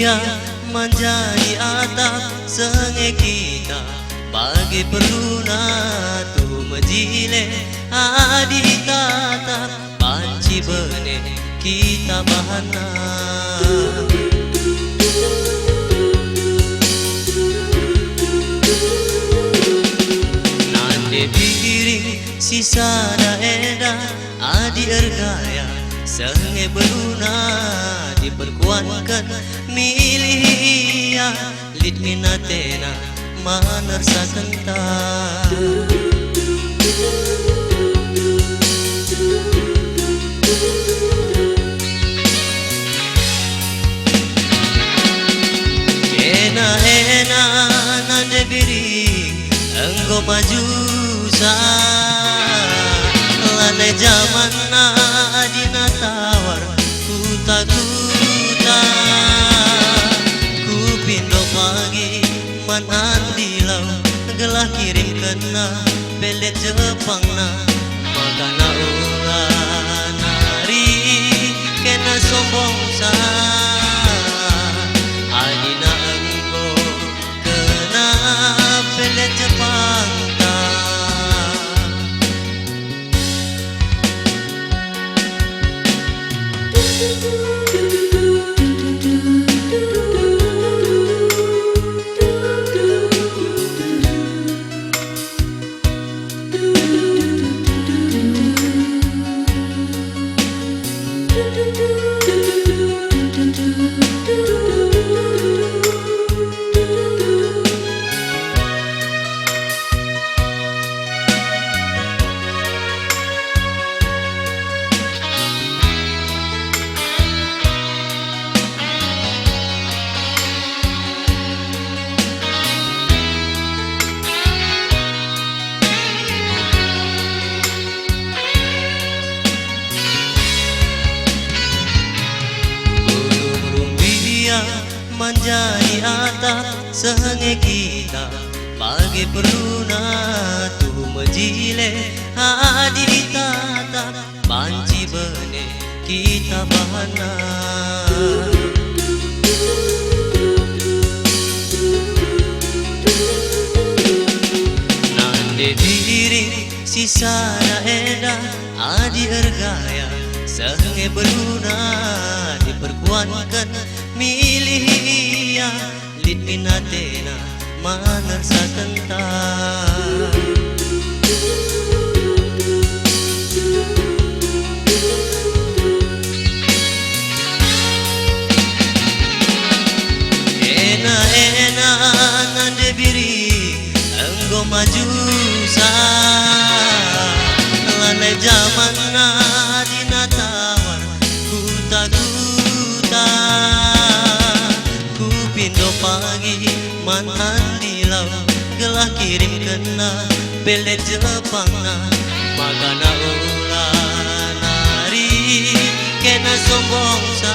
Dunia menjadi atap senge kita bagi perluna tu menjile adi tatap panci bene kita bahana. Nande diri sisa daerah adi ergaya senge beruna diperkuatkan milia lit minatena manersa kenta. Ena nande biri engkau maju sa lane zaman na adina tawar kuta ku pindo pagi man andilau gelah kirim kena belet Jepang na makana ulah nari kena sombong sa adina engkau kena belet Jepang ta. Menjadi atap senge kita bagi perluna tu menjile adi tatap panci bene kita bahana. Nande diri sisa daerah adi ergaya senge beruna diperkuatkan milia lit minatena manersa kenta. Ena nande biri engkau maju sa lane zaman na dina tawar kuta pindo pagi man andilau gelah kirim kena belet Jepang na makana ulah nari kena sombong sa